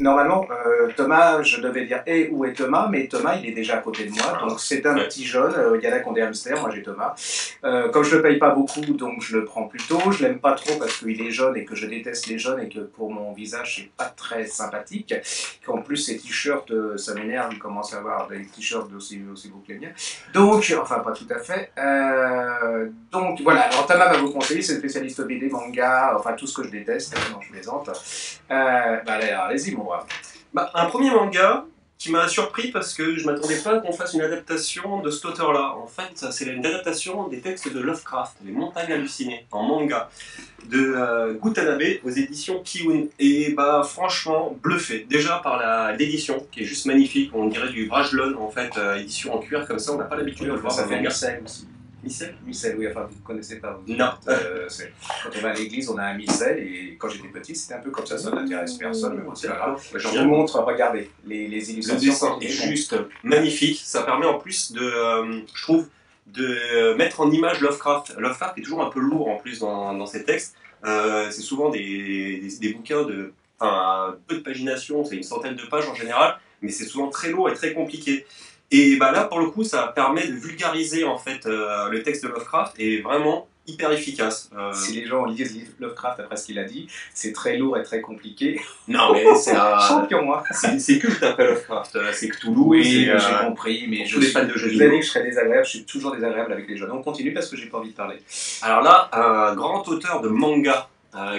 normalement, Thomas, je devais dire hey, où est Thomas, mais Thomas, il est déjà à côté de moi, donc c'est un petit jeune. Il y en a qui ont des hamsters, moi j'ai Thomas. Comme je le paye pas beaucoup, donc je le prends plus tôt. Je l'aime pas trop parce qu'il est jeune et que je déteste les jeunes et que pour mon visage, c'est pas très sympathique. Qu'en plus, ses t-shirts, ça m'énerve, il commence à avoir des t-shirts aussi beaux que les miens. Donc, enfin, pas tout à fait. Donc voilà, alors Thomas va vous conseiller, c'est spécialiste BD, manga, enfin tout ce que je déteste, non je plaisante. Allez-y mon brave. Un premier manga qui m'a surpris parce que je m'attendais pas qu'on fasse une adaptation de cet auteur-là. En fait, c'est une adaptation des textes de Lovecraft, Les Montagnes Hallucinées, en manga, de Gutanabe aux éditions Kiun. Et franchement, bluffé. Déjà par l'édition, qui est juste magnifique, on dirait du Brajlon, en fait, édition en cuir comme ça, on n'a pas l'habitude de le voir. Ça fait missel aussi. Missel, oui, enfin vous ne connaissez pas. Vous. Non. Quand on va à l'église, on a un missel et quand j'étais petit, c'était un peu comme ça n'intéresse personne, mais bon, c'est pas grave. Je vous montre, regardez, les illustrations. Le dessin est juste magnifique, ça permet en plus de, je trouve, de mettre en image Lovecraft. Lovecraft est toujours un peu lourd en plus dans ses textes. C'est souvent des bouquins de peu de pagination, c'est une centaine de pages en général, mais c'est souvent très lourd et très compliqué. Et là, pour le coup, ça permet de vulgariser en fait le texte de Lovecraft et vraiment hyper efficace. Si les gens lisent Lovecraft après ce qu'il a dit, c'est très lourd et très compliqué. Non, mais c'est un champion, moi. C'est culte après Lovecraft. C'est Cthulhu. Oui, j'ai compris, mais je suis fan de jeux vidéo. Vous avez dit que je serais désagréable, je suis toujours désagréable avec les jeunes. On continue parce que j'ai pas envie de parler. Alors là, un grand auteur de manga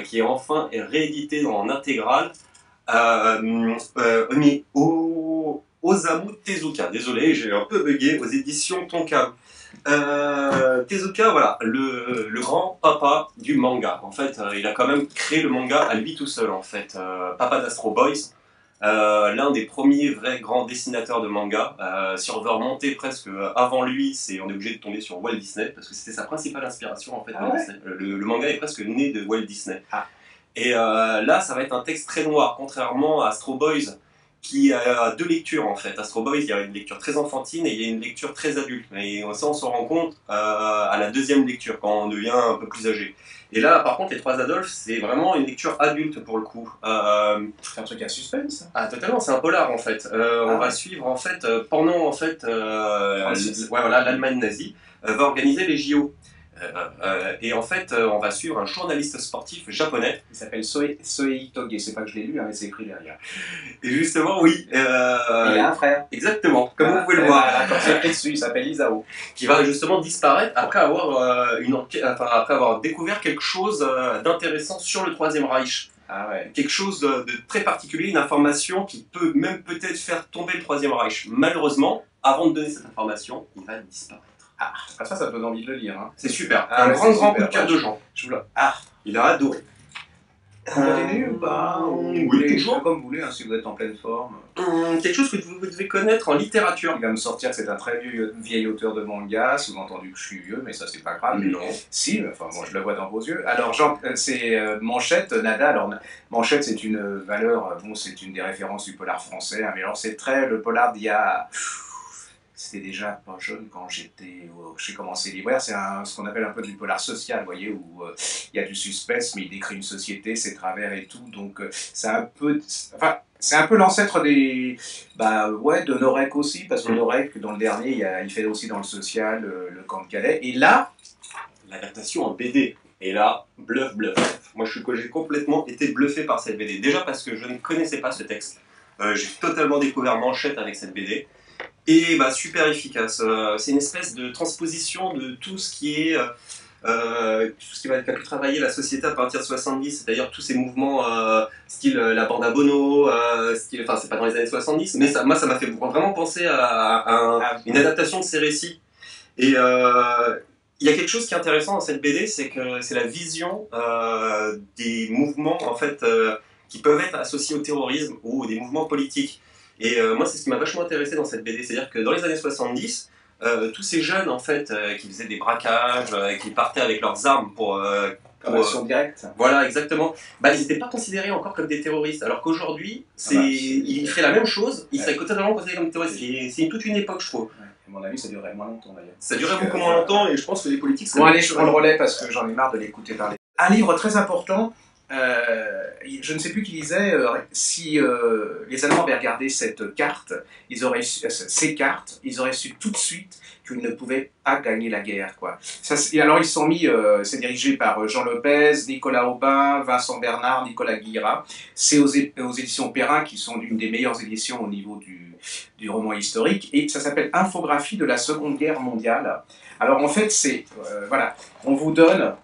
qui est enfin réédité en intégrale, Osamu Tezuka, désolé, j'ai un peu bugué, aux éditions Tonkam. Tezuka, voilà, le grand papa du manga. En fait, il a quand même créé le manga à lui tout seul, en fait. Papa d'Astro Boys, l'un des premiers vrais grands dessinateurs de manga. Si on veut remonter presque avant lui, on est obligé de tomber sur Walt Disney, parce que c'était sa principale inspiration, en fait. Disney. Le manga est presque né de Walt Disney. Et là, ça va être un texte très noir, contrairement à Astro Boys, qui a deux lectures en fait. Astro Boys, il y a une lecture très enfantine et il y a une lecture très adulte. Et ça, on s'en rend compte à la deuxième lecture, quand on devient un peu plus âgé. Et là, par contre, Les Trois Adolphes, c'est vraiment une lecture adulte pour le coup. C'est un truc à suspense. Ah, totalement, c'est un polar en fait. On va suivre en fait, pendant en fait, l'Allemagne nazie va organiser les JO. Et en fait, on va suivre un journaliste sportif japonais. Il s'appelle Soei Toge, c'est pas que je l'ai lu, hein, mais c'est écrit derrière. Et justement, oui. Il a un frère. Exactement, comme vous pouvez le voir. Quand c'est écrit dessus, il s'appelle Isao. Qui va justement disparaître après après avoir découvert quelque chose d'intéressant sur le Troisième Reich. Ah ouais. Quelque chose de très particulier, une information qui peut même peut-être faire tomber le Troisième Reich. Malheureusement, avant de donner cette information, il va disparaître. Ah, ça donne envie de le lire. Hein. C'est super. Un grand coup de cœur de Jean. Il a adoré. Vous l'avez lu ou pas? Oui, toujours. Comme vous voulez, hein, si vous êtes en pleine forme. Quelque chose que vous devez connaître en littérature. Il va me sortir que c'est un très vieil auteur de manga, sous-entendu que je suis vieux, mais ça c'est pas grave. Non. Si, enfin moi je le vois dans vos yeux. Alors Jean, c'est Manchette, Nada. Alors Manchette c'est une valeur, c'est une des références du polar français, hein, mais alors c'est le polar d'il y a... C'était déjà pas jeune quand j'ai commencé libraire, c'est ce qu'on appelle un peu du polar social, vous voyez, où il y a du suspense, mais il décrit une société, ses travers et tout, donc c'est un peu l'ancêtre de Norek aussi, parce que Norek, dans le dernier, il fait aussi dans le social, le camp de Calais, et là... L'adaptation en BD, et là, bluff. Moi j'ai complètement été bluffé par cette BD, déjà parce que je ne connaissais pas ce texte, j'ai totalement découvert Manchette avec cette BD, et super efficace. C'est une espèce de transposition de tout ce qui va pu travailler la société à partir de 70, c'est-à-dire tous ces mouvements style la bande à Bono, c'est pas dans les années 70, mais ça m'a fait vraiment penser à une adaptation de ces récits. Et il y a quelque chose qui est intéressant dans cette BD, c'est que c'est la vision des mouvements en fait qui peuvent être associés au terrorisme ou des mouvements politiques. Et moi, c'est ce qui m'a vachement intéressé dans cette BD, c'est-à-dire que dans les années 70, tous ces jeunes en fait qui faisaient des braquages, qui partaient avec leurs armes pour action directe. Voilà, exactement. Ils n'étaient pas considérés encore comme des terroristes, alors qu'aujourd'hui, ils feraient la même chose, ils seraient totalement considérés comme terroristes. C'est toute une époque, je trouve. Ouais. À mon avis, ça durerait moins longtemps d'ailleurs. Ça durerait beaucoup moins longtemps, et je pense que les politiques... Bon, allez, je prends le relais parce que j'en ai marre de l'écouter parler. Un livre très important, je ne sais plus qui disait, si les Allemands avaient regardé cette carte, ces cartes, ils auraient su tout de suite qu'ils ne pouvaient pas gagner la guerre, quoi. Ça, et alors ils se sont mis, c'est dirigé par Jean Lopez, Nicolas Aubin, Vincent Bernard, Nicolas Guillerat. C'est aux éditions Perrin, qui sont l'une des meilleures éditions au niveau du roman historique, et ça s'appelle Infographie de la Seconde Guerre mondiale. Alors en fait, c'est, voilà, on vous donne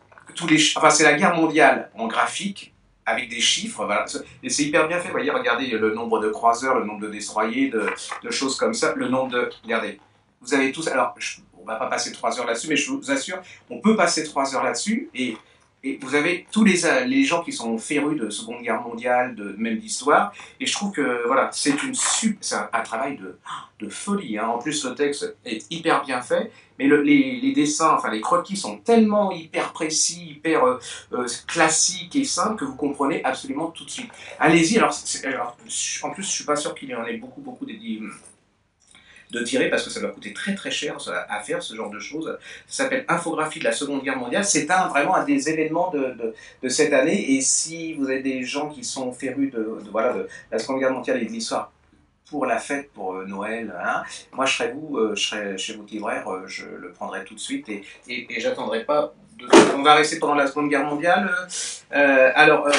enfin, c'est la guerre mondiale en graphique, avec des chiffres, voilà. Et c'est hyper bien fait, vous voyez, regardez le nombre de croiseurs, le nombre de destroyers, de choses comme ça, le nombre de... Regardez, vous avez tous... Alors, on va pas passer 3 heures là-dessus, mais je vous assure, on peut passer 3 heures là-dessus, et vous avez tous les gens qui sont férus de Seconde Guerre mondiale, même d'histoire, et je trouve que, voilà, c'est un travail de folie, hein. En plus, le texte est hyper bien fait, mais les dessins, enfin les croquis sont tellement hyper précis, hyper classiques et simples que vous comprenez absolument tout de suite. Allez-y, alors en plus je suis pas sûr qu'il y en ait beaucoup de tirer parce que ça doit coûter très très cher à faire ce genre de choses. Ça s'appelle Infographie de la Seconde Guerre mondiale. C'est vraiment un des événements de cette année, et si vous avez des gens qui sont férus voilà, de la Seconde Guerre mondiale et de l'histoire, pour la fête, pour Noël, hein. Moi je serais chez votre libraire, je le prendrai tout de suite, et j'attendrai pas. On va rester pendant la Seconde Guerre mondiale. Alors,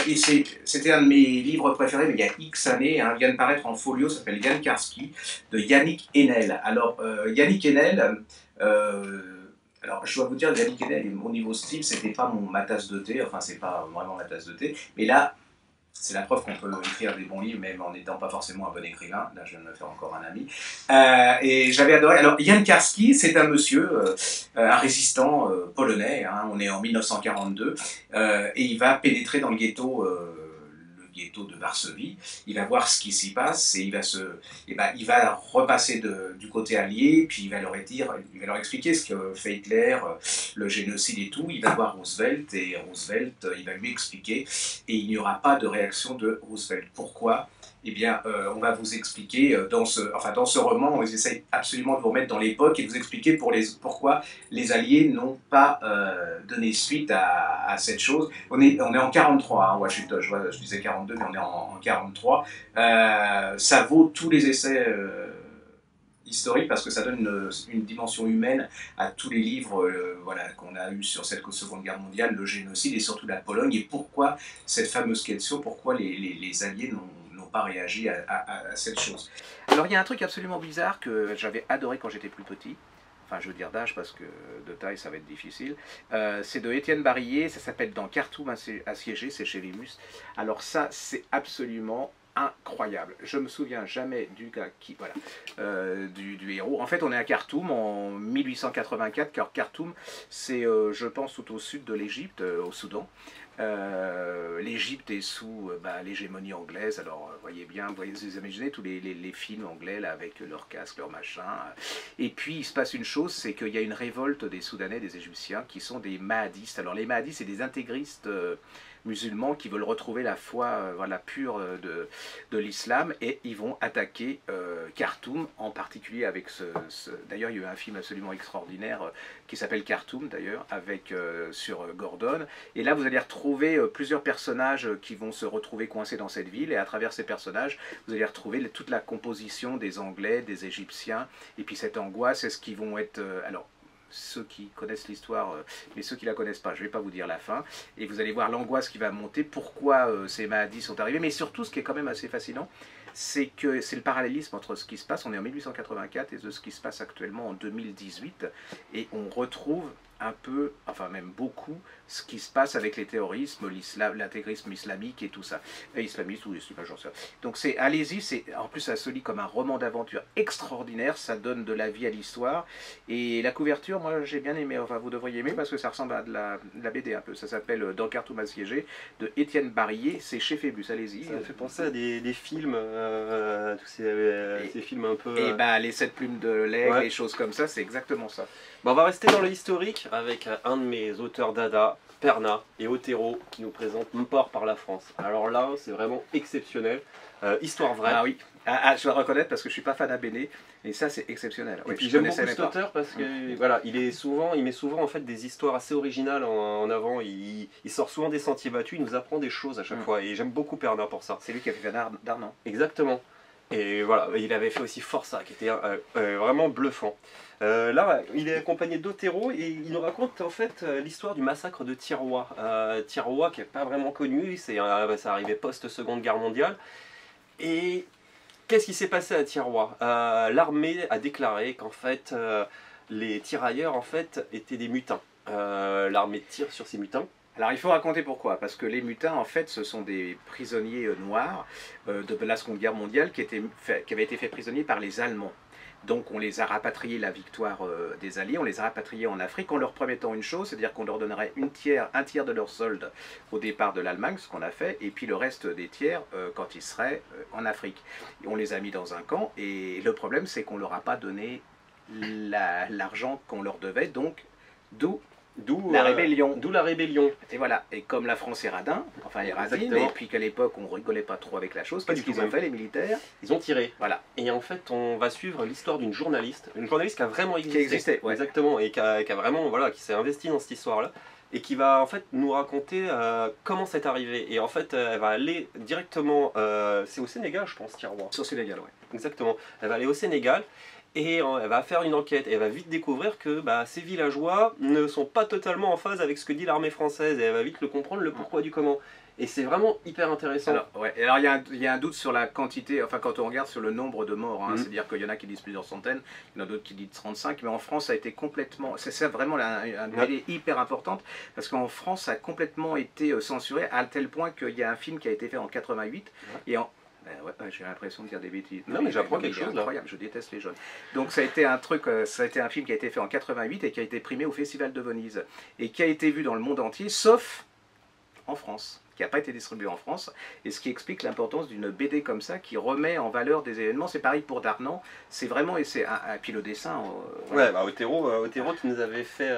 c'était un de mes livres préférés, mais il y a X années, hein, vient de paraître en folio, s'appelle Jan Karski, de Yannick Enel. Alors, Yannick Enel, alors je dois vous dire, Yannick Enel, au niveau style, c'était pas ma tasse de thé, enfin, c'est pas vraiment ma tasse de thé, mais là, c'est la preuve qu'on peut écrire des bons livres, même en n'étant pas forcément un bon écrivain. Là, je viens de me faire encore un ami. Et j'avais adoré. Alors, Jan Karski, c'est un monsieur, un résistant polonais. Hein, on est en 1942. Et il va pénétrer dans le ghetto de Varsovie. Il va voir ce qui s'y passe, et il va repasser du côté allié, puis il va leur expliquer ce que fait Hitler, le génocide et tout. Il va voir Roosevelt, et Roosevelt, il va lui expliquer, et il n'y aura pas de réaction de Roosevelt. Pourquoi ? Eh bien, on va vous expliquer, dans ce roman, on essaye absolument de vous remettre dans l'époque et de vous expliquer pourquoi les Alliés n'ont pas donné suite à cette chose. On est en 43, hein, Washington, je disais 42, mais on est en 43. Ça vaut tous les essais historiques, parce que ça donne une dimension humaine à tous les livres voilà, qu'on a eus sur cette Seconde Guerre mondiale, le génocide et surtout la Pologne, et pourquoi cette fameuse question, pourquoi les Alliés n'ont pas réagi à cette chose. Alors il y a un truc absolument bizarre que j'avais adoré quand j'étais plus petit, enfin je veux dire d'âge parce que de taille ça va être difficile, c'est de Étienne Barillet, ça s'appelle Dans Khartoum assiégé, c'est chez Limus. Alors ça c'est absolument incroyable. Je me souviens jamais du gars du héros. En fait, on est à Khartoum en 1884, car Khartoum, c'est, je pense, tout au sud de l'Égypte, au Soudan. L'Égypte est sous l'hégémonie anglaise. Alors, vous imaginez tous les films anglais là, avec leur casque, leur machin. Et puis, il se passe une chose, c'est qu'il y a une révolte des Soudanais, des Égyptiens, qui sont des Mahadistes. Alors, les Mahadistes, c'est des intégristes musulmans qui veulent retrouver la foi pure de l'islam, et ils vont attaquer Khartoum, en particulier avec d'ailleurs il y a eu un film absolument extraordinaire qui s'appelle Khartoum d'ailleurs, sur Gordon, et là vous allez retrouver plusieurs personnages qui vont se retrouver coincés dans cette ville, et à travers ces personnages vous allez retrouver toute la composition des Anglais, des Égyptiens, et puis cette angoisse, est-ce qu'ils vont être... alors ceux qui connaissent l'histoire, mais ceux qui la connaissent pas, je vais pas vous dire la fin, et vous allez voir l'angoisse qui va monter, pourquoi ces Mahadis sont arrivés, mais surtout ce qui est quand même assez fascinant, c'est que c'est le parallélisme entre ce qui se passe, on est en 1884, et de ce qui se passe actuellement en 2018, et on retrouve un peu, enfin même beaucoup, ce qui se passe avec les terrorismes, l'intégrisme islamique et tout ça. Islamiste ou j'en sais. Donc allez-y, en plus ça se lit comme un roman d'aventure extraordinaire, ça donne de la vie à l'histoire, et la couverture, moi j'ai bien aimé, enfin vous devriez aimer parce que ça ressemble à de la BD un peu, ça s'appelle Dans Khartoum assiégé, de Étienne Barillet, c'est chez Phébus, allez-y. Ça me fait penser à des films, tous ces films un peu... Et les 7 plumes de l'aigle, ouais. Les choses comme ça, c'est exactement ça. Bon, on va rester dans le historique avec un de mes auteurs dada, Perna et Otero, qui nous présente Mon port par la France. Alors là, c'est vraiment exceptionnel. Histoire vraie. Ah oui. Je dois reconnaître parce que je suis pas fan d'ABD et ça c'est exceptionnel. Et puis j'aime beaucoup cet auteur parce que voilà, il met souvent en fait des histoires assez originales en avant. Il sort souvent des sentiers battus, il nous apprend des choses à chaque fois et j'aime beaucoup Bernard pour ça. C'est lui qui a fait Darnan. Exactement. Et voilà, il avait fait aussi Forçat qui était vraiment bluffant. Là, il est accompagné d'Otero et il nous raconte en fait l'histoire du massacre de Thiroye. Thiroye qui n'est pas vraiment connu, ça arrivait post-Seconde Guerre mondiale. Et qu'est-ce qui s'est passé à Thiroye? L'armée a déclaré qu'en fait, les tirailleurs en fait, étaient des mutins. L'armée tire sur ces mutins. Alors il faut raconter pourquoi, parce que les mutins en fait ce sont des prisonniers noirs de la Seconde Guerre mondiale qui avaient été faits prisonniers par les Allemands. Donc on les a rapatriés, la victoire des Alliés, on les a rapatriés en Afrique en leur promettant une chose, c'est-à-dire qu'on leur donnerait un tiers de leur solde au départ de l'Allemagne, ce qu'on a fait, et puis le reste des tiers quand ils seraient en Afrique. Et on les a mis dans un camp, et le problème c'est qu'on ne leur a pas donné l'argent qu'on leur devait, donc d'où la rébellion. D'où la rébellion. Et voilà, et comme la France est radin, enfin est radine, et puis qu'à l'époque on rigolait pas trop avec la chose, qu'est-ce qu'ils ont fait les militaires? Ils ont tiré. Voilà. Et en fait on va suivre l'histoire d'une journaliste qui a vraiment existé. Qui existait, ouais. Exactement, et qui a vraiment, voilà, qui s'est investie dans cette histoire-là, et qui va en fait nous raconter comment c'est arrivé. Et en fait elle va aller directement, c'est au Sénégal je pense, Thiroye. C'est au Sénégal, ouais. Exactement, elle va aller au Sénégal. Et elle va faire une enquête et elle va vite découvrir que ces villageois ne sont pas totalement en phase avec ce que dit l'armée française et elle va vite le comprendre, le pourquoi du comment. Et c'est vraiment hyper intéressant. Alors, ouais. Alors il y a un doute sur la quantité, enfin quand on regarde sur le nombre de morts, hein, c'est-à-dire qu'il y en a qui disent plusieurs centaines, il y en a d'autres qui disent 35, mais en France ça a été complètement, c'est ça vraiment une donnée hyper importante, parce qu'en France ça a complètement été censuré à tel point qu'il y a un film qui a été fait en 88, et j'ai l'impression de dire des bêtises. Non, mais j'apprends quelque chose là. Incroyable, je déteste les jeunes. Donc ça a été un truc, ça a été un film qui a été fait en 88 et qui a été primé au Festival de Venise et qui a été vu dans le monde entier, sauf en France, qui n'a pas été distribué en France, et ce qui explique l'importance d'une BD comme ça qui remet en valeur des événements. C'est pareil pour Darnan, c'est vraiment, et puis le dessin. Voilà. Ouais, Otero qui nous avait fait.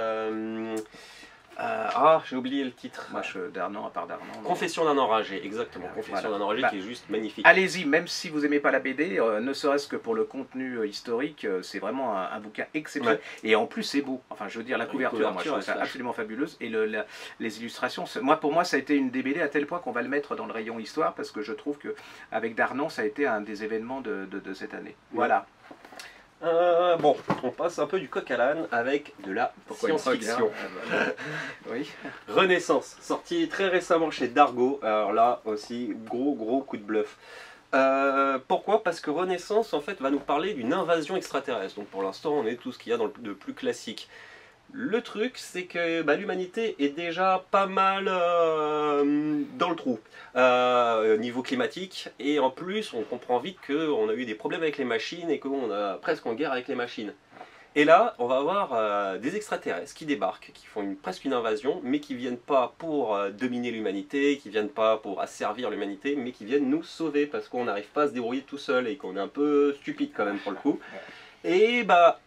J'ai oublié le titre. Moi, Darnan, à part Darnan. Confession d'un enragé, exactement. Confession d'un enragé qui est juste magnifique. Allez-y, même si vous n'aimez pas la BD, ne serait-ce que pour le contenu historique, c'est vraiment un bouquin exceptionnel. Ouais. Et en plus, c'est beau. Enfin, je veux dire, la couverture, moi, je trouve ça absolument fabuleuse. Et les illustrations, pour moi, ça a été une des BD à tel point qu'on va le mettre dans le rayon histoire, parce que je trouve qu'avec Darnan, ça a été un des événements de cette année. Voilà. Bon, on passe un peu du coq à l'âne avec de la science-fiction. Oui. Renaissance, sorti très récemment chez Dargaud. Alors là aussi, gros coup de bluff. Pourquoi? Parce que Renaissance en fait va nous parler d'une invasion extraterrestre. Donc pour l'instant, on est tout ce qu'il y a de plus classique. Le truc, c'est que l'humanité est déjà pas mal dans le trou niveau climatique, et en plus on comprend vite qu'on a eu des problèmes avec les machines et qu'on a presque en guerre avec les machines. Et là, on va avoir des extraterrestres qui débarquent, qui font presque une invasion, mais qui viennent pas pour dominer l'humanité, qui viennent pas pour asservir l'humanité, mais qui viennent nous sauver parce qu'on n'arrive pas à se débrouiller tout seul et qu'on est un peu stupide quand même pour le coup. Et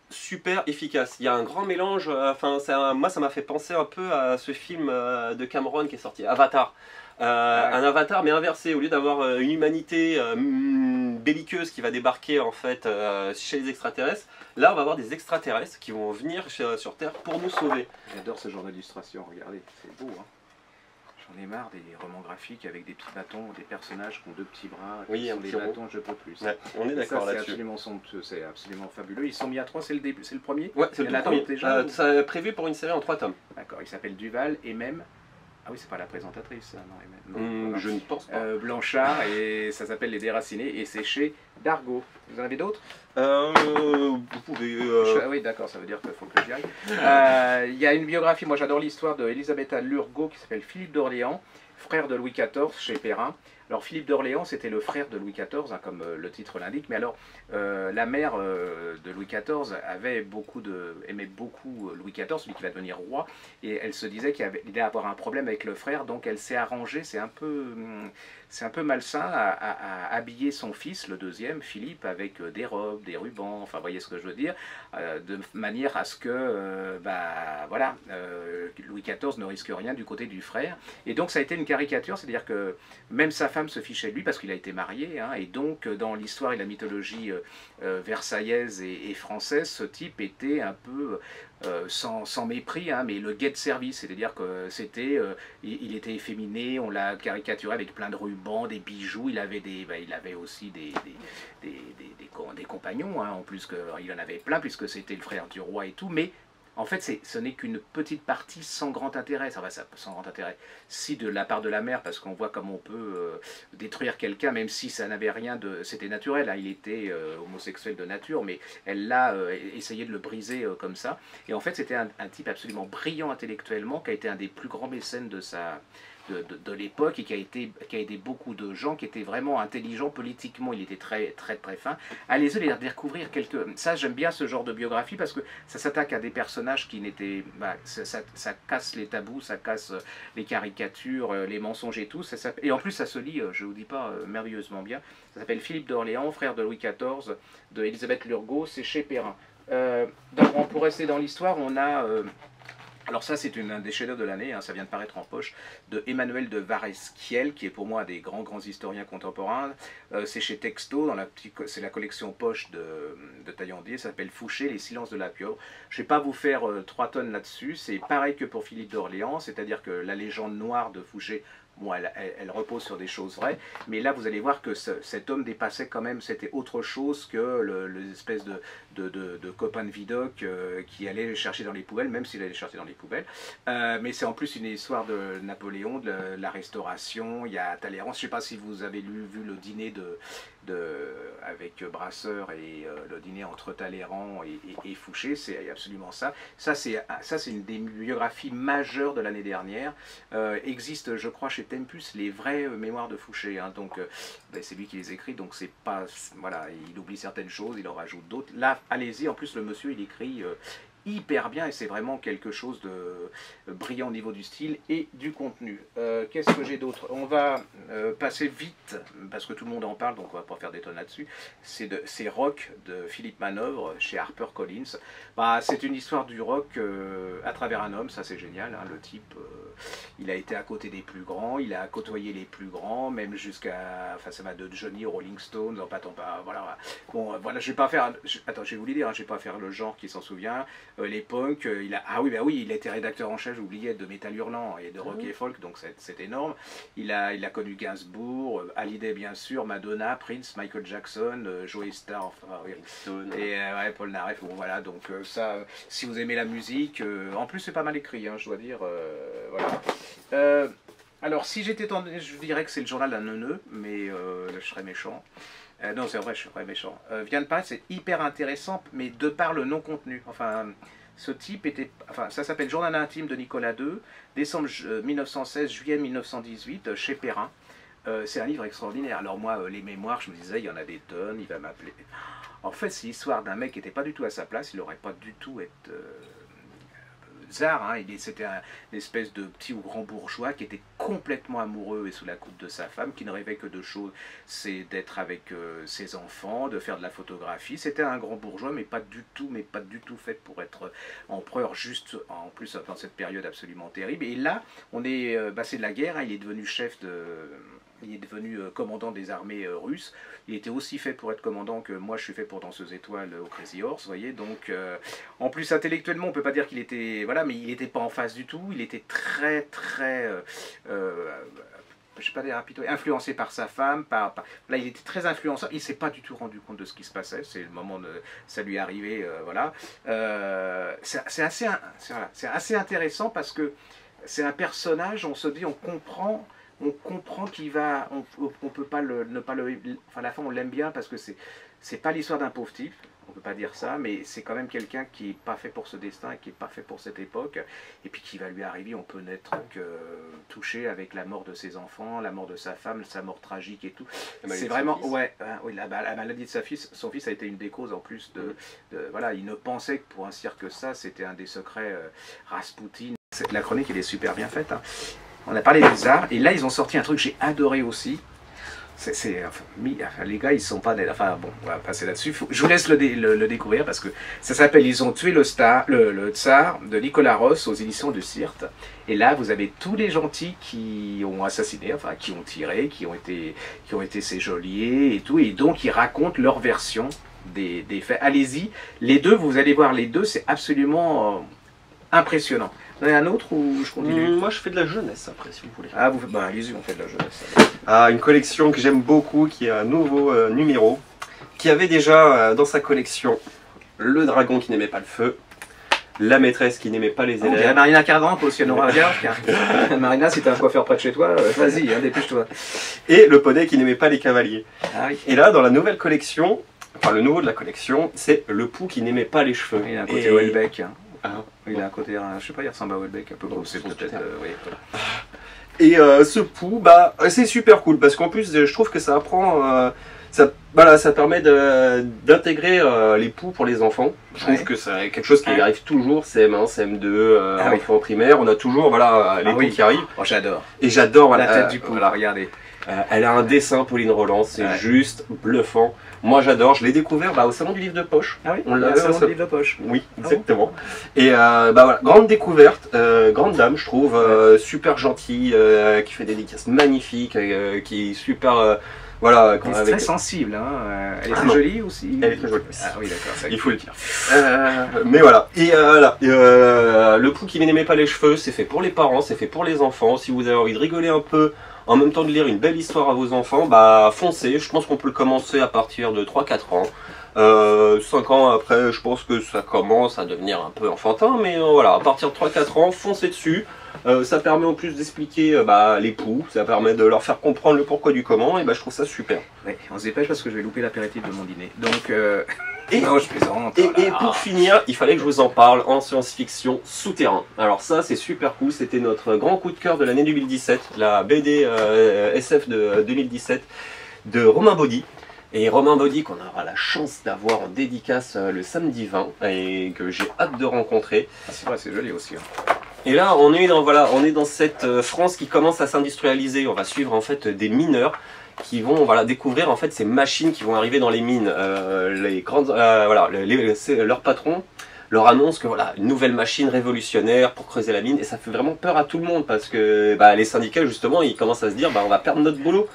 super efficace. Il y a un grand mélange, moi ça m'a fait penser un peu à ce film de Cameron qui est sorti, Avatar. Un Avatar mais inversé, au lieu d'avoir une humanité belliqueuse qui va débarquer en fait chez les extraterrestres, là on va avoir des extraterrestres qui vont venir sur Terre pour nous sauver. J'adore ce genre d'illustration, regardez, c'est beau hein. J'en ai marre des romans graphiques avec des petits bâtons, des personnages qui ont deux petits bras, qui sont des bâtons, je peux plus. Ouais, on est d'accord là-dessus. C'est absolument fabuleux. Ils sont mis à 3, c'est le premier? Ouais, c'est le premier. Déjà, ça est prévu pour une série en 3 tomes. D'accord, il s'appelle Duval et même... Ah oui, c'est pas la présentatrice, non, je ne pense pas. Blanchard, et ça s'appelle Les Déracinés, et c'est chez Dargaud. Vous en avez d'autres? Vous pouvez... Oui, d'accord, ça veut dire qu'il faut que j'y aille. Il y a une biographie, moi j'adore l'histoire de Elisabetta Lurgo, qui s'appelle Philippe d'Orléans, frère de Louis XIV, chez Perrin. Alors Philippe d'Orléans, c'était le frère de Louis XIV, hein, comme le titre l'indique, mais alors la mère de Louis XIV aimait beaucoup Louis XIV, celui qui va devenir roi, et elle se disait qu'il allait avoir un problème avec le frère, donc elle s'est arrangée, c'est un peu malsain, à habiller son fils, le deuxième, Philippe, avec des robes, des rubans, enfin vous voyez ce que je veux dire, de manière à ce que Louis XIV ne risque rien du côté du frère, et donc ça a été une caricature, c'est-à-dire que même sa femme femme se fichait de lui parce qu'il a été marié, hein, et donc dans l'histoire et la mythologie versaillaise et française, ce type était un peu sans mépris, hein, mais le guet de service, c'est-à-dire que c'était, il était efféminé, on l'a caricaturé avec plein de rubans, des bijoux, il avait, il avait aussi des compagnons, hein, en plus qu'il en avait plein puisque c'était le frère du roi et tout, mais en fait, ce n'est qu'une petite partie sans grand intérêt. Ça va, sans grand intérêt. Si de la part de la mère, parce qu'on voit comment on peut détruire quelqu'un, même si ça n'avait rien de... C'était naturel, hein, il était homosexuel de nature, mais elle l'a essayé de le briser comme ça. Et en fait, c'était un type absolument brillant intellectuellement, qui a été un des plus grands mécènes de l'époque et qui a aidé beaucoup de gens, qui étaient vraiment intelligents politiquement, il était très fin. Allez-y les découvrir ça, j'aime bien ce genre de biographie parce que ça s'attaque à des personnages qui n'étaient... ça casse les tabous, ça casse les caricatures, les mensonges et tout. Et en plus ça se lit, je ne vous dis pas, merveilleusement bien. Ça s'appelle Philippe d'Orléans, frère de Louis XIV, de Élisabeth Lurgot, c'est chez Perrin. Pour rester dans l'histoire, on a... alors ça c'est un des chefs-d'œuvre de l'année, hein, ça vient de paraître en poche, de Emmanuel de Varesquiel, qui est pour moi un des grands historiens contemporains. C'est chez Texto, c'est la collection poche de Taillandier, ça s'appelle Fouché, les silences de la pieuvre. Je ne vais pas vous faire 3 tonnes là-dessus, c'est pareil que pour Philippe d'Orléans, c'est-à-dire que la légende noire de Fouché, bon, elle repose sur des choses vraies, mais là vous allez voir que cet homme dépassait quand même, c'était autre chose que l'espèce de copain de Vidocq qui allait chercher dans les poubelles, même s'il allait chercher dans les poubelles. Mais c'est en plus une histoire de Napoléon, de la Restauration, il y a Talleyrand. Je ne sais pas si vous avez vu le dîner avec Brasseur et le dîner entre Talleyrand et Fouché, c'est absolument ça. Ça c'est une des biographies majeures de l'année dernière. Existe, je crois, chez Tempus, les vraies mémoires de Fouché, hein, donc c'est lui qui les écrit, donc c'est pas, voilà, il oublie certaines choses, il en rajoute d'autres. Là, allez-y, en plus le monsieur il écrit hyper bien et c'est vraiment quelque chose de brillant au niveau du style et du contenu. Qu'est-ce que j'ai d'autre? On va passer vite parce que tout le monde en parle, donc on va pas faire des tonnes là-dessus. C'est Rock de Philippe Manœuvre chez HarperCollins. C'est une histoire du rock à travers un homme, ça c'est génial, hein, le type il a été à côté des plus grands, il a côtoyé les plus grands, même jusqu'à, enfin ça va de Johnny aux Rolling Stones, en passant par, voilà. Bon, voilà, je vais pas faire, attends, je vais vous le dire, hein, je vais pas faire le genre qui s'en souvient. Les punks, ah oui, bah oui, il a été rédacteur en chef, j'oubliais, de Métal Hurlant et de Rock et Folk, donc c'est énorme. Il a connu Gainsbourg, Hallyday bien sûr, Madonna, Prince, Michael Jackson, Joey Starr, enfin, et ouais, Paul Naref, bon voilà, donc ça, si vous aimez la musique, en plus c'est pas mal écrit, hein, je dois dire, voilà. Alors si j'étais tendu, je dirais que c'est le journal d'un neuneu, mais là je serais méchant. Non, c'est vrai, je serais méchant. Vient de paraître, c'est hyper intéressant, mais de par le non-contenu. Enfin, ce type était... Enfin, ça s'appelle Journal intime de Nicolas II, décembre 1916, juillet 1918, chez Perrin. C'est un livre extraordinaire. Alors moi, les mémoires, je me disais, il y en a des tonnes, il va m'appeler... En fait, c'est l'histoire d'un mec qui n'était pas du tout à sa place, il n'aurait pas du tout été... Tsar, hein, c'était une espèce de petit ou grand bourgeois qui était complètement amoureux et sous la coupe de sa femme, qui ne rêvait que de choses, c'est d'être avec ses enfants, de faire de la photographie. C'était un grand bourgeois, mais pas du tout fait pour être empereur, juste en plus dans cette période absolument terrible. Et là, c'est de la guerre, hein, il est devenu il est devenu commandant des armées russes. Il était aussi fait pour être commandant que moi je suis fait pour Danseuse Étoile au Crazy Horse, vous voyez. Donc, en plus intellectuellement, on peut pas dire qu'il était, voilà, mais il n'était pas en face du tout. Il était très, je sais pas dire influencé par sa femme, là il était très influençant, il s'est pas du tout rendu compte de ce qui se passait, c'est le moment de ça lui est arrivé, voilà. C'est assez intéressant parce que c'est un personnage, on se dit, on comprend qu'il va, on peut pas ne pas le, enfin la fin on l'aime bien parce que c'est pas l'histoire d'un pauvre type, on peut pas dire ça, mais c'est quand même quelqu'un qui est pas fait pour ce destin, qui est pas fait pour cette époque, et puis qui va lui arriver, on peut n'être que touché avec la mort de ses enfants, la mort de sa femme, sa mort tragique et tout. C'est vraiment, ouais, oui, la maladie de son fils a été une des causes en plus voilà, il ne pensait que pour un cirque que ça, c'était un des secrets Rasputin. La chronique elle est super bien faite, hein. On a parlé des arts, et là ils ont sorti un truc que j'ai adoré aussi. Enfin, les gars, ils sont pas... Enfin, bon, on va passer là-dessus. Je vous laisse le découvrir parce que ça s'appelle Ils ont tué le tsar de Nicolas Ross aux éditions de Syrte. Et là, vous avez tous les gentils qui ont assassiné, enfin, qui ont tiré, qui ont été ses geôliers et tout. Et donc, ils racontent leur version des faits. Allez-y. Les deux, vous allez voir les deux, c'est absolument impressionnant. Vous en avez un autre ou je continue? Moi, je fais de la jeunesse après, si vous voulez. Ah, allez-y, on fait de la jeunesse. Une collection que j'aime beaucoup, qui est un nouveau numéro, qui avait déjà dans sa collection le dragon qui n'aimait pas le feu, la maîtresse qui n'aimait pas les élèves. Il y a Marina Cardan, aussi, Nora regarde. Marina, si t'as un coiffeur près de chez toi, vas-y, dépêche-toi. Et le poney qui n'aimait pas les cavaliers. Ah, oui. Et là, dans la nouvelle collection, enfin le nouveau de la collection, c'est le pou qui n'aimait pas les cheveux. Il a un côté Houellebecq. Hein. Ah. Il a un côté, je sais pas, il ressemble à Houellebecq un peu. C'est peut-être. Oui, voilà. Et ce pou, c'est super cool parce qu'en plus, je trouve que ça apprend. Ça permet d'intégrer les poux pour les enfants. Je trouve que c'est quelque chose qui arrive toujours, CM1, CM2, enfants primaire. On a toujours les poux qui arrivent. Oh, j'adore. Et j'adore la tête du pou. Regardez. Elle a un dessin, Pauline Roland, c'est juste bluffant. Moi j'adore, je l'ai découvert au salon du livre de poche. Ah oui, on l'a au salon du livre de poche. Oui, exactement. Et voilà, grande découverte, grande dame je trouve, super gentille, qui fait des dédicaces magnifiques, qui est super... voilà, elle est très sensible, hein. Elle est très jolie aussi. Elle est très jolie. Ah oui, d'accord, il faut le dire. Mais voilà. Et le pou qui n'aimait pas les cheveux, c'est fait pour les parents, c'est fait pour les enfants. Si vous avez envie de rigoler un peu, en même temps de lire une belle histoire à vos enfants, foncez. Je pense qu'on peut le commencer à partir de 3-4 ans. 5 ans après, je pense que ça commence à devenir un peu enfantin, mais voilà, à partir de 3-4 ans, foncez dessus. Ça permet en plus d'expliquer les poux, ça permet de leur faire comprendre le pourquoi du comment, et je trouve ça super. Ouais, on se dépêche parce que je vais louper l'apéritif de mon dîner. Donc, non, je plaisante. Et pour finir, il fallait que je vous en parle en science-fiction souterrain. Alors ça, c'est super cool, c'était notre grand coup de cœur de l'année 2017, la BD SF de 2017 de Romain Baudy. Et Romain Baudy qu'on aura la chance d'avoir en dédicace le samedi 20 et que j'ai hâte de rencontrer. C'est vrai, c'est joli aussi. Et là, on est dans cette France qui commence à s'industrialiser. On va suivre en fait des mineurs qui vont découvrir en fait ces machines qui vont arriver dans les mines. Leur patron leur annonce que une nouvelle machine révolutionnaire pour creuser la mine, et ça fait vraiment peur à tout le monde parce que les syndicats justement ils commencent à se dire on va perdre notre boulot.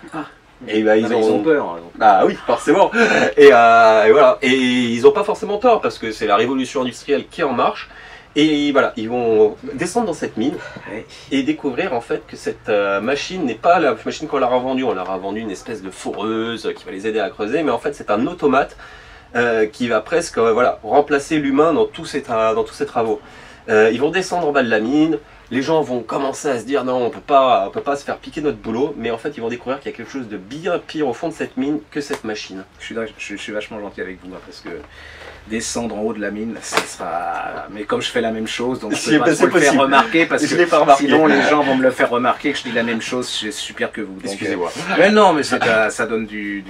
Et ils ont peur. Oui, forcément. Et voilà. Et ils n'ont pas forcément tort parce que c'est la révolution industrielle qui est en marche. Et voilà, ils vont descendre dans cette mine et découvrir en fait que cette machine n'est pas la machine qu'on leur a vendue. On leur a vendu une espèce de foreuse qui va les aider à creuser, mais en fait c'est un automate qui va presque remplacer l'humain dans tous ces travaux. Ils vont descendre en bas de la mine. Les gens vont commencer à se dire non, on peut pas se faire piquer notre boulot, mais en fait ils vont découvrir qu'il y a quelque chose de bien pire au fond de cette mine que cette machine. Je suis vachement gentil avec vous parce que descendre en haut de la mine, ce sera... Mais comme je fais la même chose, donc je peux pas trop le faire remarquer parce que sinon les gens vont me le faire remarquer que je dis la même chose, je suis super que vous. Excusez-moi. Mais non, mais ça donne du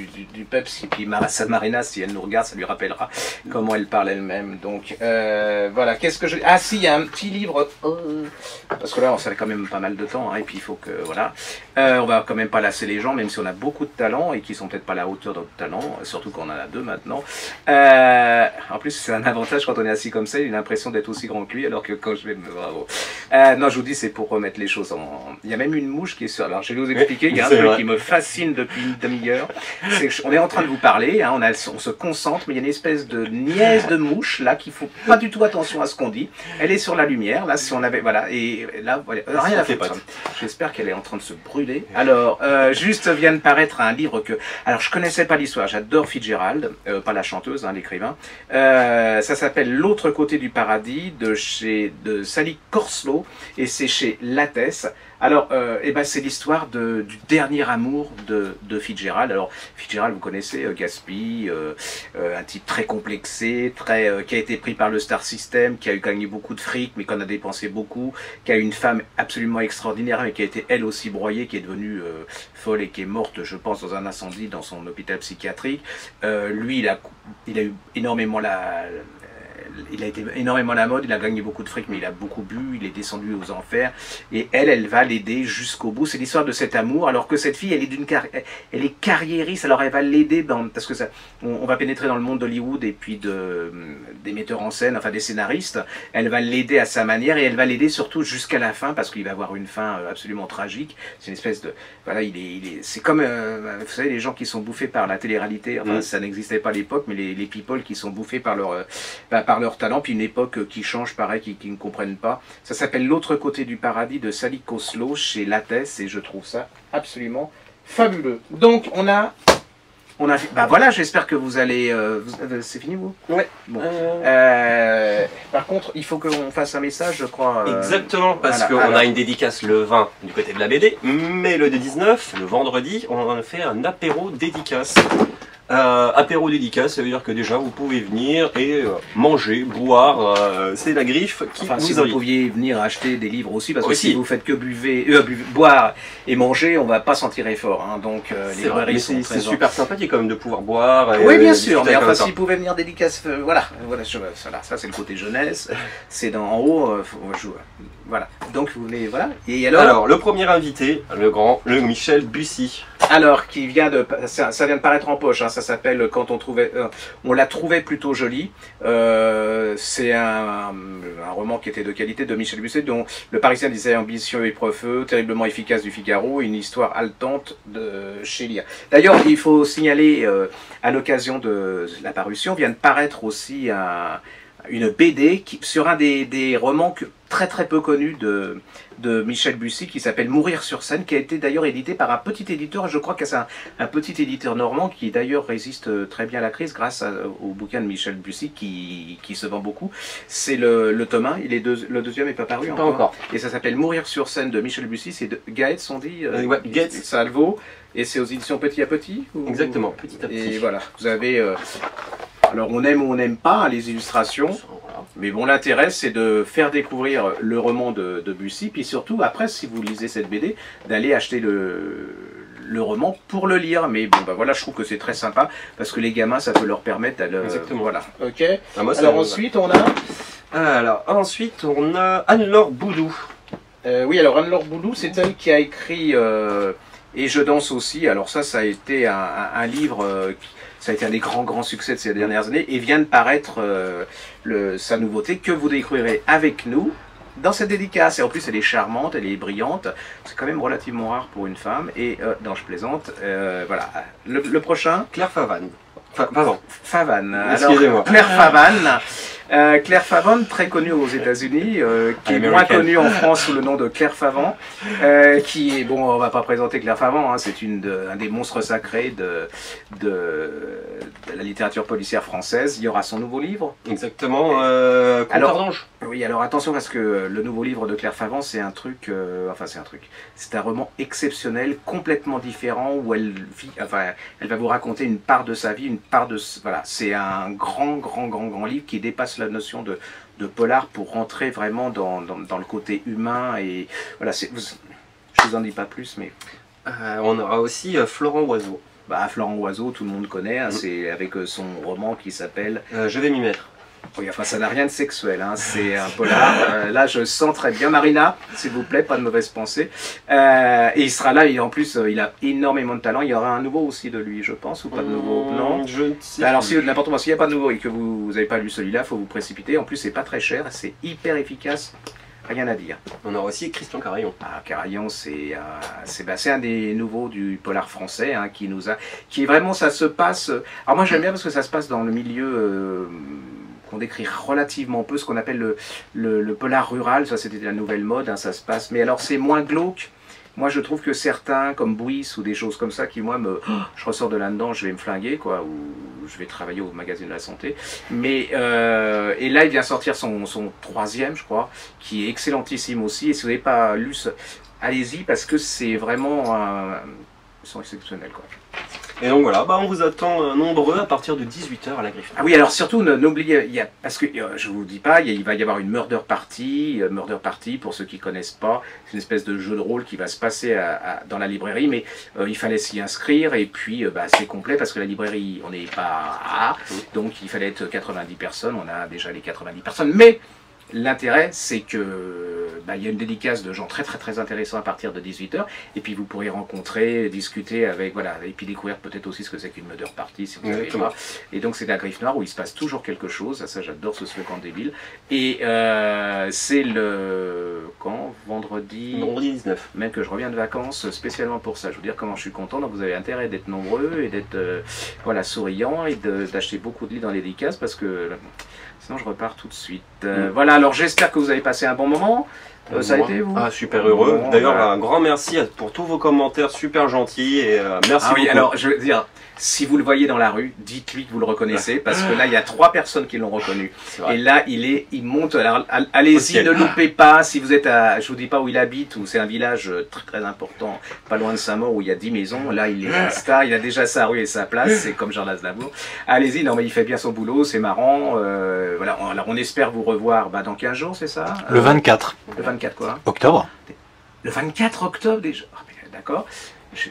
peps. Et puis Marina, si elle nous regarde, ça lui rappellera comment elle parle elle-même. Donc voilà, qu'est-ce que je... Ah si, il y a un petit livre... Parce que là, ça fait quand même pas mal de temps, et puis il faut que... Voilà. On va quand même pas lasser les gens, même si on a beaucoup de talent et qui sont peut-être pas à la hauteur de notre talent, surtout qu'on en a deux maintenant. En plus, c'est un avantage quand on est assis comme ça, il a l'impression d'être aussi grand que lui, alors que quand je vais me... Bravo. Non, je vous dis, c'est pour remettre les choses en... Il y a même une mouche qui est sur... Alors, je vais vous expliquer, il y a un truc qui me fascine depuis une demi-heure. C'est qu'on est en train de vous parler, on se concentre, mais il y a une espèce de niaise de mouche, là, qu'il faut pas du tout attention à ce qu'on dit. Elle est sur la lumière, là, si on avait... Voilà, et là, voilà, rien à faire. J'espère qu'elle est en train de se brûler. Alors, juste vient de paraître un livre que... Alors, je connaissais pas l'histoire, j'adore Fitzgerald, pas la chanteuse, l'écrivain. Ça s'appelle L'autre côté du paradis de Sally Korslow et c'est chez Lattès. Alors, c'est l'histoire du dernier amour de Fitzgerald. Alors, Fitzgerald, vous connaissez, Gatsby, un type très complexé, qui a été pris par le Star System, qui a eu gagné beaucoup de fric, mais qu'on a dépensé beaucoup, qui a eu une femme absolument extraordinaire, mais qui a été elle aussi broyée, qui est devenue folle et qui est morte, je pense, dans un incendie dans son hôpital psychiatrique. Lui, il a eu énormément il a été énormément à la mode, il a gagné beaucoup de fric, mais il a beaucoup bu, il est descendu aux enfers. Et elle va l'aider jusqu'au bout. C'est l'histoire de cet amour, alors que cette fille, elle est carriériste, alors elle va l'aider parce que on va pénétrer dans le monde d'Hollywood et puis des metteurs en scène, enfin des scénaristes. Elle va l'aider à sa manière et elle va l'aider surtout jusqu'à la fin, parce qu'il va avoir une fin absolument tragique. C'est une espèce de... Voilà, c'est comme, vous savez, les gens qui sont bouffés par la télé-réalité, enfin ça n'existait pas à l'époque, mais les people qui sont bouffés par leur talent, puis une époque qui change, pareil, qui ne comprennent pas. Ça s'appelle L'autre côté du paradis de Sally Khosla chez Lattès, et je trouve ça absolument fabuleux. Donc bah voilà, j'espère que vous allez... c'est fini vous? Ouais. Bon. Par contre, il faut qu'on fasse un message, je crois. Exactement, parce qu'on a une dédicace le 20 du côté de la BD, mais le 19, le vendredi, on a fait un apéro dédicace. Apéro dédicace, ça veut dire que déjà vous pouvez venir et manger, boire, c'est la griffe qui enfin, vous si invite. vous pouviez venir acheter des livres aussi, parce que si vous faites que boire et manger, on va pas s'en tirer fort. Hein, donc les librairies sont très... C'est super sympathique quand même de pouvoir boire. Oui, bien sûr, mais enfin s'ils pouvaient venir dédicace, voilà, ça c'est le côté jeunesse, c'est en haut, voilà, donc vous venez, voilà. Et alors le premier invité, le Michel Bussy. Alors, qui vient de, ça vient de paraître en poche, hein, ça s'appelle Quand on la trouvait plutôt jolie. C'est un roman qui était de qualité de Michel Bussy, dont le Parisien disait ambitieux et preuilleux, terriblement efficace du Figaro, une histoire haletante de chez Lire. D'ailleurs, il faut signaler, à l'occasion de la parution, vient de paraître aussi une BD sur un des romans très très peu connus de Michel Bussy, qui s'appelle Mourir sur scène, qui a été d'ailleurs édité par un petit éditeur, je crois que c'est un petit éditeur normand qui d'ailleurs résiste très bien à la crise grâce au bouquin de Michel Bussy qui se vend beaucoup. C'est le tome 1, le deuxième n'est pas paru encore. Et ça s'appelle Mourir sur scène de Michel Bussy, c'est de Gaëtz, on dit ouais, Gaëtz Salvo, et c'est aux éditions Petit à Petit Exactement, Petit à Petit. Et voilà, vous avez... alors on aime ou on n'aime pas les illustrations, mais bon, l'intérêt c'est de faire découvrir le roman de Bussy, puis surtout après, si vous lisez cette BD, d'aller acheter le roman pour le lire. Mais bon, bah voilà, je trouve que c'est très sympa, parce que les gamins, ça peut leur permettre d'aller... Exactement. Voilà, ok. Moi, alors ensuite, on a Anne-Laure Boudou. Oui, alors Anne-Laure Boudou, c'est elle qui a écrit Et je danse aussi. Alors ça a été un livre... Ça a été un des grands succès de ces dernières années et vient de paraître sa nouveauté que vous découvrirez avec nous dans cette dédicace. Et en plus, elle est charmante, elle est brillante. C'est quand même relativement rare pour une femme. Et non, je plaisante. Voilà. Le prochain. Claire Favane. Pardon. Favane. Excusez-moi. Claire Favane. Claire Favane, très connue aux États-Unis, qui est moins connue en France sous le nom de Claire Favant, qui est, bon, on va pas présenter Claire Favant, hein, c'est un des monstres sacrés de la littérature policière française. Il y aura son nouveau livre. Exactement, Compteur d'ange. Oui, alors attention, parce que le nouveau livre de Claire Favant, c'est un roman exceptionnel, complètement différent, où elle va vous raconter une part de sa vie, voilà, c'est un grand livre qui dépasse la notion de polar pour rentrer vraiment dans le côté humain. Et voilà, je vous en dis pas plus, mais... on aura aussi Florent Oiseau. Florent Oiseau, tout le monde connaît, hein, c'est avec son roman qui s'appelle... Je vais m'y mettre. Oui, enfin, ça n'a rien de sexuel, hein, c'est un polar. Là, je sens très bien. Marina, s'il vous plaît, pas de mauvaise pensée. Et il sera là, en plus, il a énormément de talent. Il y aura un nouveau aussi de lui, je pense, ou pas de nouveau? Non, je ne sais alors, n'importe quoi, s'il n'y a pas de nouveau et que vous n'avez pas lu celui-là, il faut vous précipiter. En plus, c'est pas très cher, c'est hyper efficace. Rien à dire. On aura aussi Christian Carayon. Carayon, c'est un des nouveaux du polar français, hein, qui est vraiment, ça se passe... Alors moi, j'aime bien parce que ça se passe dans le milieu... qu'on décrit relativement peu, ce qu'on appelle le polar rural. Ça c'était la nouvelle mode, hein, ça se passe, mais alors c'est moins glauque. Moi je trouve que certains, comme Bouis ou des choses comme ça, qui moi, je ressors de là-dedans, je vais me flinguer, quoi, ou je vais travailler au magazine de la santé. Mais, et là il vient sortir son troisième, je crois, qui est excellentissime aussi, et si vous n'avez pas lu, allez-y, parce que c'est vraiment... ils sont exceptionnels, quoi. Et donc voilà, on vous attend nombreux à partir de 18 h à la Griffe. Ah oui, alors surtout, n'oubliez, parce que je vous dis pas, il va y avoir une Murder Party. Murder Party, pour ceux qui connaissent pas, c'est une espèce de jeu de rôle qui va se passer dans la librairie, mais il fallait s'y inscrire, et puis c'est complet parce que la librairie, on n'est pas donc il fallait être 90 personnes, on a déjà les 90 personnes, mais l'intérêt, c'est que il y a une dédicace de gens très très très intéressants à partir de 18 h, et puis vous pourrez rencontrer, discuter avec, voilà, et puis découvrir peut-être aussi ce que c'est qu'une murder party si vous savez pas. Et donc c'est la Griffe Noire où il se passe toujours quelque chose, ça j'adore ce slogan débile. Et c'est vendredi 19. Même que je reviens de vacances spécialement pour ça. Je veux dire comment je suis content, donc vous avez intérêt d'être nombreux et d'être souriant et d'acheter beaucoup de livres dans les dédicaces parce que sinon je repars tout de suite. Voilà, alors j'espère que vous avez passé un bon moment. Ça a été, vous? Super heureux. D'ailleurs, un grand merci pour tous vos commentaires super gentils et merci beaucoup. Oui, alors je veux dire, si vous le voyez dans la rue, dites-lui que vous le reconnaissez parce que là, il y a 3 personnes qui l'ont reconnu. Et là, il monte. Alors, allez-y, ne loupez pas. Si vous êtes je vous dis pas où il habite, ou c'est un village très très important, pas loin de Saint-Maur où il y a 10 maisons. Là, il est un star. Il a déjà sa rue et sa place. C'est comme Jean Aznavour. Allez-y, non mais il fait bien son boulot, c'est marrant. Voilà. Alors, on espère vous revoir dans 15 jours, c'est ça? Le 24. Le 24 quoi? Octobre. Le 24 octobre déjà. D'accord.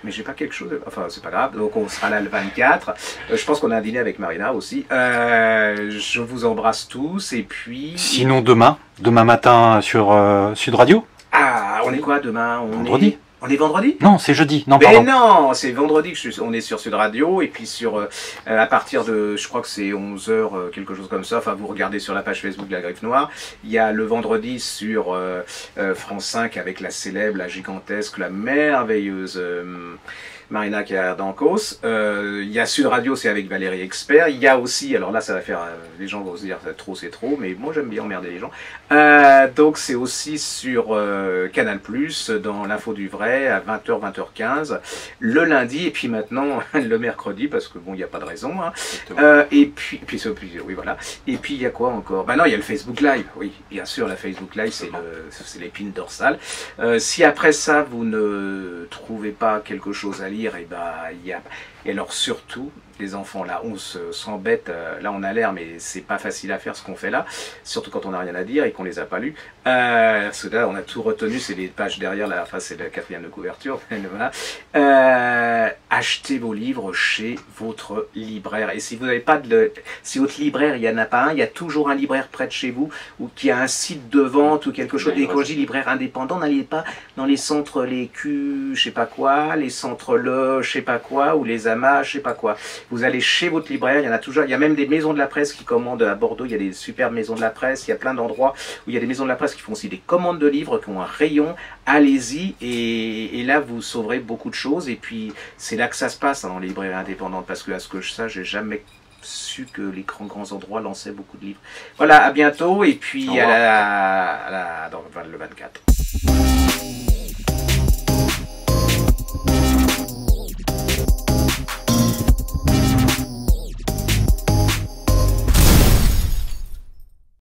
Mais j'ai pas quelque chose, enfin c'est pas grave, donc on sera là le 24, je pense qu'on a un dîner avec Marina aussi, je vous embrasse tous et puis... Sinon demain matin sur Sud Radio. Ah, on est quoi demain? Vendredi. On est vendredi? Non, c'est jeudi. Non, mais pardon. non, c'est vendredi que on est sur Sud Radio, et puis à partir de, je crois que c'est 11 h, quelque chose comme ça, enfin vous regardez sur la page Facebook de la Griffe Noire, il y a le vendredi sur France 5 avec la célèbre, la gigantesque, la merveilleuse Marina Dancos. Il y a Sud Radio, c'est avec Valérie Expert. Il y a aussi, alors là ça va faire, les gens vont se dire trop c'est trop, mais moi j'aime bien emmerder les gens. Donc c'est aussi sur Canal+, dans l'info du vrai, à 20 h, 20 h 15, le lundi, et puis maintenant le mercredi, parce que bon, il n'y a pas de raison. Hein. Et puis oui voilà. Et puis il y a quoi encore? Non, il y a le Facebook Live, oui, bien sûr, la Facebook Live, c'est l'épine dorsale. Si après ça, vous ne trouvez pas quelque chose à lire, et alors surtout, les enfants, là, on s'embête, là on a l'air, mais c'est pas facile à faire ce qu'on fait là, surtout quand on n'a rien à dire et qu'on les a pas lus. Parce que là, on a tout retenu, c'est les pages derrière, là, enfin c'est la 4e de couverture. Voilà. Achetez vos livres chez votre libraire. Et si vous n'avez pas si votre libraire, il n'y en a pas un, il y a toujours un libraire près de chez vous, ou qui a un site de vente ou quelque chose. Et quand je dis libraire indépendant, n'allez pas dans les centres, les Q, je sais pas quoi, les centres je sais pas quoi, ou les amas, je sais pas quoi. Vous allez chez votre libraire, il y en a toujours, il y a même des maisons de la presse qui commandent à Bordeaux, il y a des superbes maisons de la presse, il y a plein d'endroits où il y a des maisons de la presse qui font aussi des commandes de livres, qui ont un rayon, allez-y, et là vous sauverez beaucoup de choses, et puis c'est là que ça se passe dans les librairies indépendantes, parce que à ce que je sache, j'ai jamais su que les grands endroits lançaient beaucoup de livres. Voilà, à bientôt, et puis dans le 24.